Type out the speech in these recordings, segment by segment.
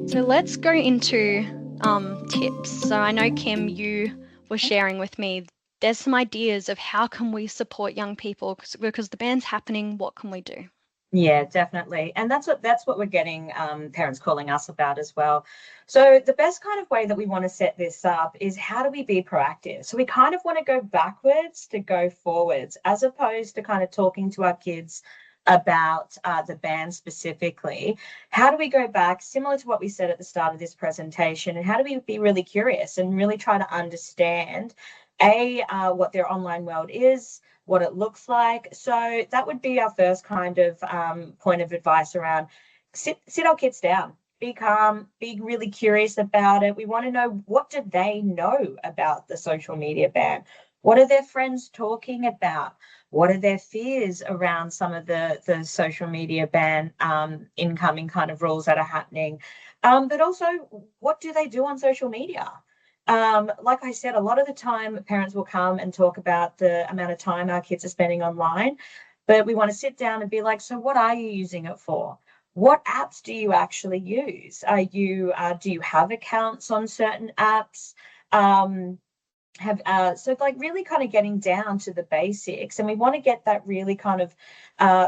So let's go into tips. So I know, Kim, you were sharing with me, there's some ideas of how can we support young people because the ban's happening, what can we do? Yeah, definitely. And that's what we're getting parents calling us about as well. So the best kind of way that we want to set this up is how do we be proactive? So we kind of want to go backwards to go forwards, as opposed to kind of talking to our kids about the band specifically. How do we go back, similar to what we said at the start of this presentation, and how do we be really curious and really try to understand what their online world is, what it looks like. So that would be our first kind of point of advice around sit our kids down, be calm, be really curious about it. We want to know, what do they know about the social media ban? What are their friends talking about? What are their fears around some of the social media ban incoming kind of rules that are happening? But also, what do they do on social media? Like I said, a lot of the time parents will come and talk about the amount of time our kids are spending online, but we want to sit down and be like, so what are you using it for? What apps do you actually use? Do you have accounts on certain apps? Have so like really kind of getting down to the basics, and we want to get that really kind of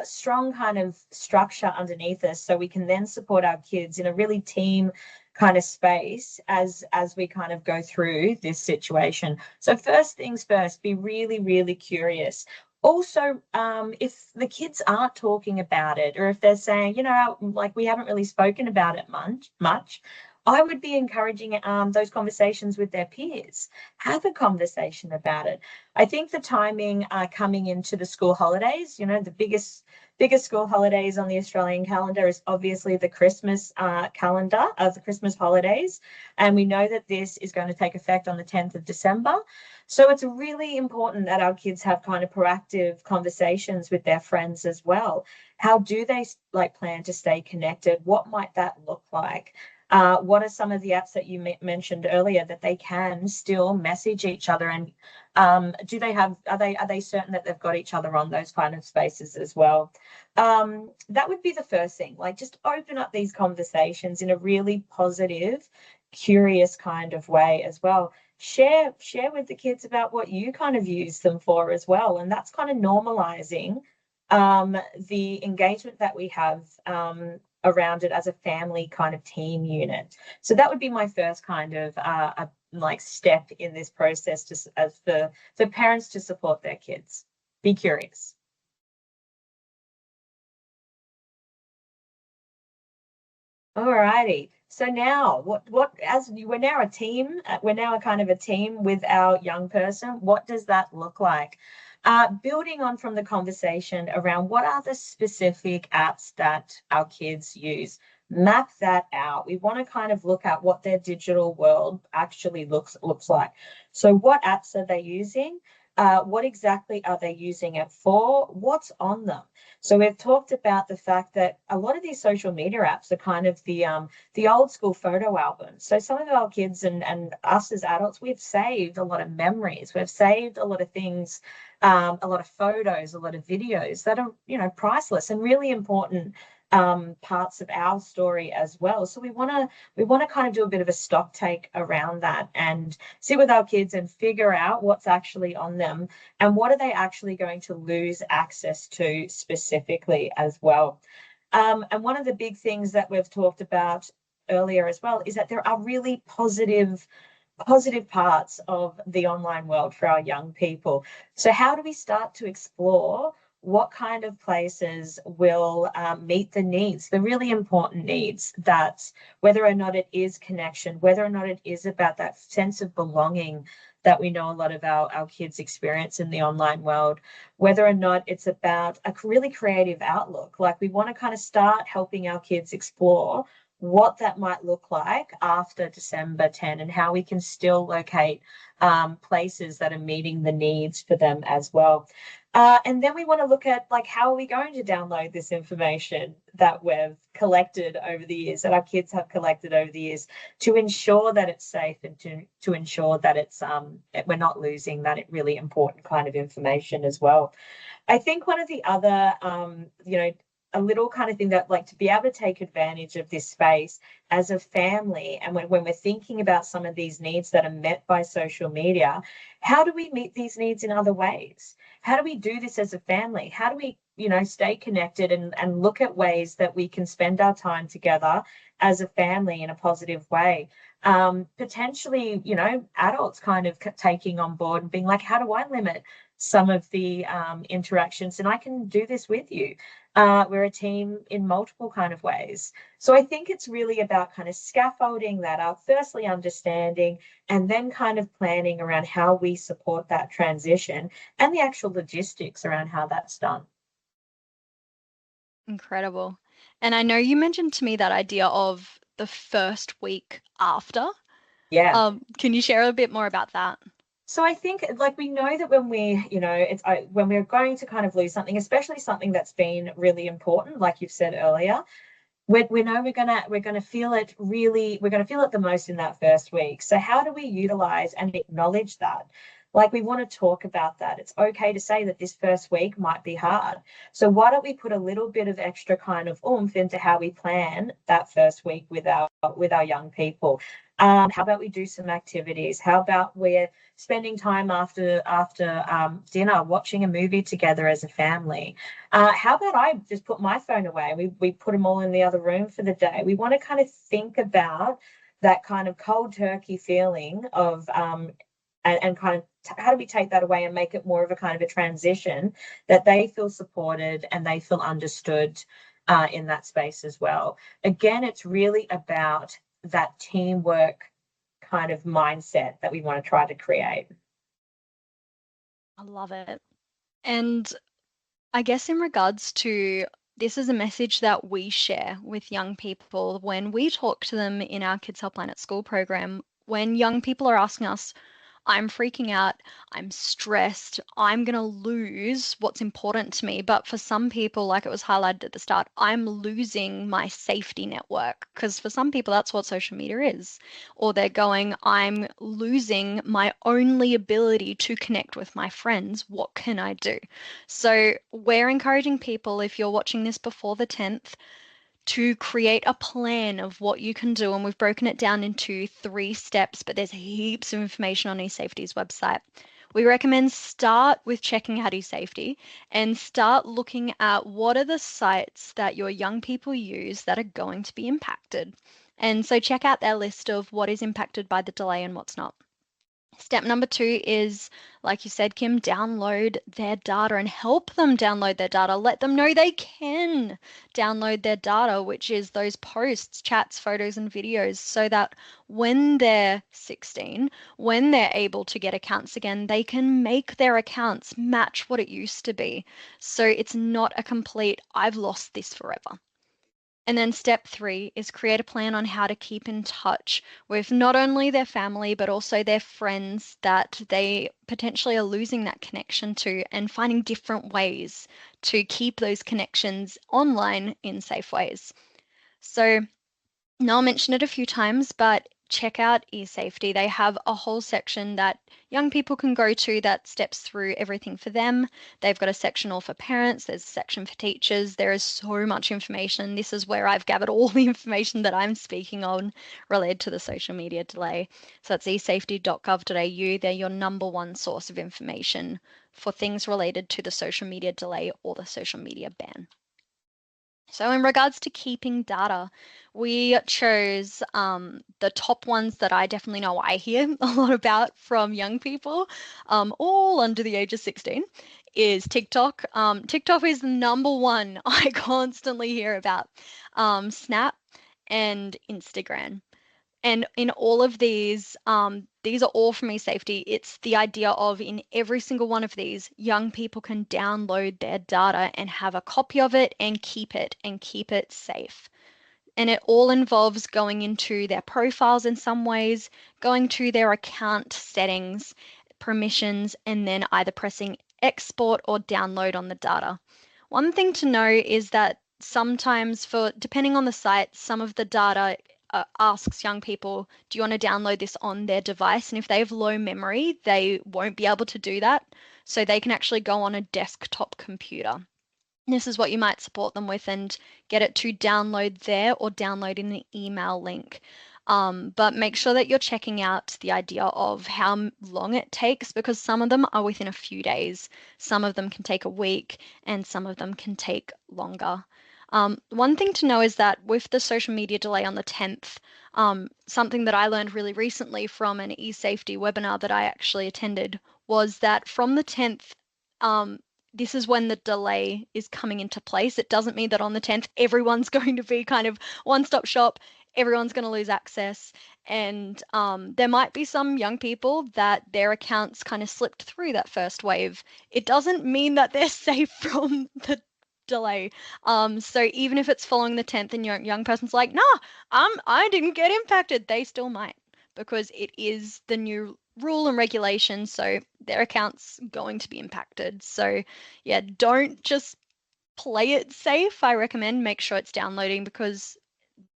strong kind of structure underneath us, so we can then support our kids in a really team kind of space as we kind of go through this situation. So first things first, be really, really curious. Also, if the kids aren't talking about it, or if they're saying, like, we haven't really spoken about it much, I would be encouraging those conversations with their peers. Have a conversation about it. I think the timing coming into the school holidays, the biggest school holidays on the Australian calendar is obviously the Christmas calendar of the Christmas holidays. And we know that this is going to take effect on the 10th of December. So it's really important that our kids have kind of proactive conversations with their friends as well. How do they plan to stay connected? What might that look like? What are some of the apps that you mentioned earlier that they can still message each other? And are they certain that they've got each other on those kind of spaces as well? That would be the first thing, like just open up these conversations in a really positive, curious kind of way as well. Share with the kids about what you kind of use them for as well. And that's kind of normalizing the engagement that we have around it as a family kind of team unit. So that would be my first kind of step in this process, as for parents to support their kids. Be curious. All righty. So now, as we're now a team, we're now a kind of a team with our young person. What does that look like? Building on from the conversation around what are the specific apps that our kids use, map that out. We want to kind of look at what their digital world actually looks like. So what apps are they using? What exactly are they using it for? What's on them? So we've talked about the fact that a lot of these social media apps are kind of the old school photo albums. So some of our kids and us as adults, we've saved a lot of memories. We've saved a lot of things, a lot of photos, a lot of videos that are, priceless and really important parts of our story as well. So we want to kind of do a bit of a stock take around that and sit with our kids and figure out what's actually on them and what are they actually going to lose access to specifically as well. And one of the big things that we've talked about earlier as well is that there are really positive parts of the online world for our young people. So how do we start to explore what kind of places will meet the needs, the really important needs, that whether or not it is connection, whether or not it is about that sense of belonging that we know a lot of our kids experience in the online world, whether or not it's about a really creative outlook. Like we want to kind of start helping our kids explore what that might look like after December 10 and how we can still locate places that are meeting the needs for them as well. And then we want to look at like how are we going to download this information that we've collected over the years, that our kids have collected over the years, to ensure that it's safe and to ensure that it's we're not losing that really important kind of information as well. I think one of the other, a little kind of thing that like to be able to take advantage of this space as a family, and when we're thinking about some of these needs that are met by social media, how do we meet these needs in other ways? How do we do this as a family? How do we, stay connected and look at ways that we can spend our time together as a family in a positive way? Potentially, adults kind of taking on board and being like, how do I limit some of the interactions? And I can do this with you. We're a team in multiple kind of ways. So I think it's really about kind of scaffolding that up, firstly understanding, and then kind of planning around how we support that transition and the actual logistics around how that's done. Incredible. And I know you mentioned to me that idea of the first week after. Yeah. Can you share a bit more about that? So I think like we know that when we, it's when we're going to kind of lose something, especially something that's been really important, like you've said earlier, we know we're gonna feel it really, we're gonna feel it the most in that first week. So how do we utilize and acknowledge that? Like we want to talk about that. It's okay to say that this first week might be hard. So why don't we put a little bit of extra kind of oomph into how we plan that first week with our young people? How about we do some activities? How about we're spending time after dinner watching a movie together as a family? How about I just put my phone away? We put them all in the other room for the day. We want to kind of think about that kind of cold turkey feeling of and kind of how do we take that away and make it more of a kind of a transition that they feel supported and they feel understood in that space as well. Again, it's really about that teamwork kind of mindset that we want to try to create. I love it. And I guess in regards to this is a message that we share with young people when we talk to them in our Kids Helpline at School program. When young people are asking us, I'm freaking out, I'm stressed, I'm going to lose what's important to me. But for some people, like it was highlighted at the start, I'm losing my safety network. Because for some people, that's what social media is. Or they're going, I'm losing my only ability to connect with my friends. What can I do? So we're encouraging people, if you're watching this before the 10th, to create a plan of what you can do. And we've broken it down into 3 steps, but there's heaps of information on eSafety's website. We recommend start with checking out eSafety and start looking at what are the sites that your young people use that are going to be impacted. And so check out their list of what is impacted by the delay and what's not. Step number 2 is, like you said, Kim, download their data and help them download their data. Let them know they can download their data, which is those posts, chats, photos, and videos, so that when they're 16, when they're able to get accounts again, they can make their accounts match what it used to be. So it's not a complete, I've lost this forever. And then step 3 is create a plan on how to keep in touch with not only their family, but also their friends that they potentially are losing that connection to, and finding different ways to keep those connections online in safe ways. So Noel mentioned it a few times, but check out eSafety. They have a whole section that young people can go to that steps through everything for them. They've got a section all for parents, there's a section for teachers. There is so much information. This is where I've gathered all the information that I'm speaking on related to the social media delay. So that's esafety.gov.au. They're your #1 source of information for things related to the social media delay or the social media ban. So in regards to keeping data, we chose the top ones that I definitely know I hear a lot about from young people, all under the age of 16, is TikTok. TikTok is the #1 I constantly hear about. Snap and Instagram. And in all of these are all from eSafety. It's the idea of in every single one of these, young people can download their data and have a copy of it and keep it safe. And it all involves going into their profiles in some ways, going to their account settings, permissions, and then either pressing export or download on the data. One thing to know is that sometimes depending on the site, some of the data asks young people, do you want to download this on their device? And if they have low memory, they won't be able to do that. So they can actually go on a desktop computer. This is what you might support them with and get it to download there or download in the email link. But make sure that you're checking out the idea of how long it takes, because some of them are within a few days, some of them can take a week, and some of them can take longer. One thing to know is that with the social media delay on the 10th, something that I learned really recently from an e-safety webinar that I actually attended was that from the 10th, this is when the delay is coming into place. It doesn't mean that on the 10th, everyone's going to be kind of one-stop shop, everyone's going to lose access. And there might be some young people that their accounts kind of slipped through that first wave. It doesn't mean that they're safe from the delay. So even if it's following the 10th and your young person's like, nah, I didn't get impacted, they still might, because it is the new rule and regulation, so their account's going to be impacted. So yeah, don't just play it safe. I recommend make sure it's downloading, because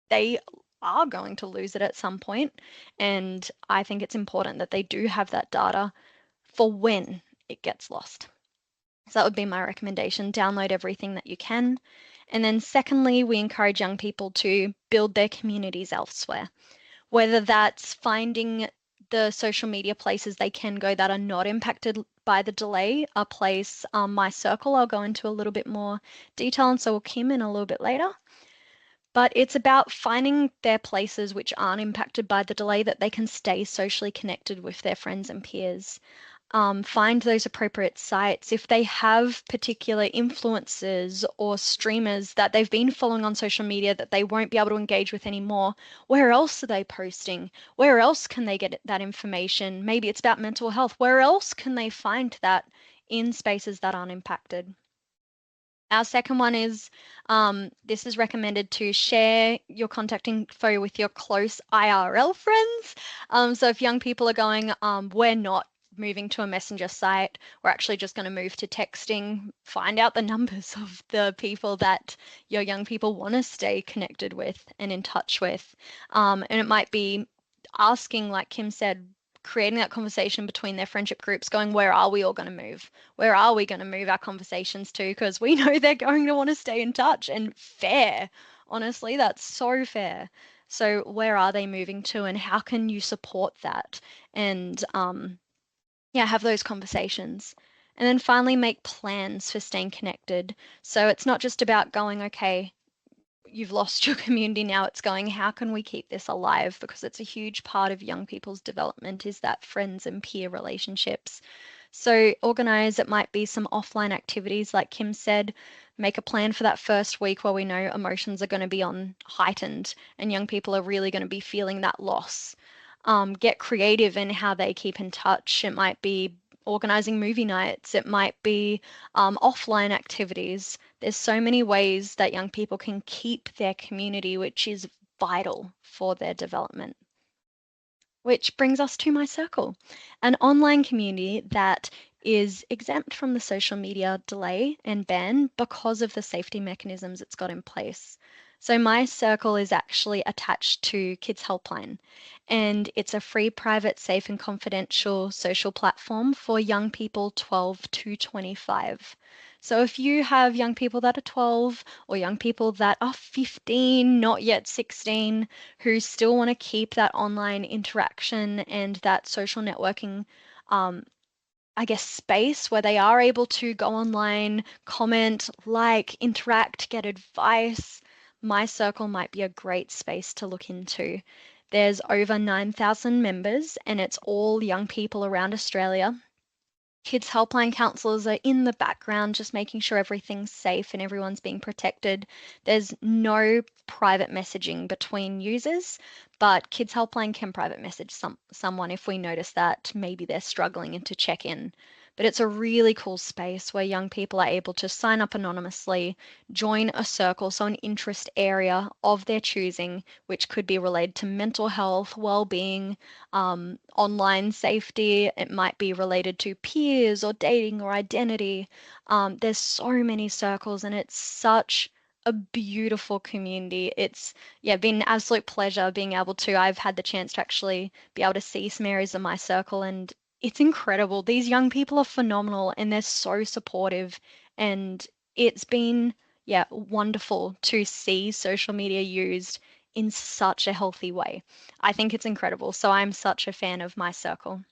they are going to lose it at some point, and I think it's important that they do have that data for when it gets lost. So that would be my recommendation. Download everything that you can. And then secondly, we encourage young people to build their communities elsewhere, whether that's finding the social media places they can go that are not impacted by the delay. A place, My Circle, I'll go into a little bit more detail, and so will Kim in a little bit later. But it's about finding their places which aren't impacted by the delay, that they can stay socially connected with their friends and peers. Find those appropriate sites. If they have particular influencers or streamers that they've been following on social media that they won't be able to engage with anymore, where else are they posting? Where else can they get that information? Maybe it's about mental health. Where else can they find that in spaces that aren't impacted? Our second one is this is recommended to share your contact info with your close IRL friends. So if young people are going, we're not moving to a messenger site, we're actually just going to move to texting, find out the numbers of the people that your young people want to stay connected with and in touch with. And it might be asking, like Kim said, creating that conversation between their friendship groups, going, where are we all going to move? Where are we going to move our conversations to? Because we know they're going to want to stay in touch, and fair. Honestly, that's so fair. So where are they moving to, and how can you support that? And yeah, have those conversations. And then finally, make plans for staying connected. So it's not just about going, okay, you've lost your community, now it's going, how can we keep this alive? Because it's a huge part of young people's development, is that friends and peer relationships. So organize, it might be some offline activities, like Kim said, make a plan for that first week where we know emotions are going to be on heightened and young people are really going to be feeling that loss. Get creative in how they keep in touch. It might be organizing movie nights, it might be offline activities. There's so many ways that young people can keep their community, which is vital for their development. Which brings us to My Circle, an online community that is exempt from the social media delay and ban because of the safety mechanisms it's got in place. So My Circle is actually attached to Kids Helpline, and it's a free, private, safe and confidential social platform for young people 12 to 25. So if you have young people that are 12 or young people that are 15, not yet 16, who still want to keep that online interaction and that social networking, I guess, space where they are able to go online, comment, like, interact, get advice, My Circle might be a great space to look into. There's over 9,000 members, and it's all young people around Australia. Kids helpline counselors are in the background, just making sure everything's safe and everyone's being protected. There's no private messaging between users, but Kids Helpline can private message someone if we notice that maybe they're struggling and to check in. but it's a really cool space where young people are able to sign up anonymously, join a circle, so an interest area of their choosing, which could be related to mental health, well-being, online safety. It might be related to peers or dating or identity. There's so many circles, and it's such a beautiful community. It's yeah, been an absolute pleasure being able to. I've had the chance to actually be able to see some areas of my circle, and it's incredible. These young people are phenomenal, and they're so supportive. And it's been, yeah, wonderful to see social media used in such a healthy way. I think it's incredible. So I'm such a fan of my circle.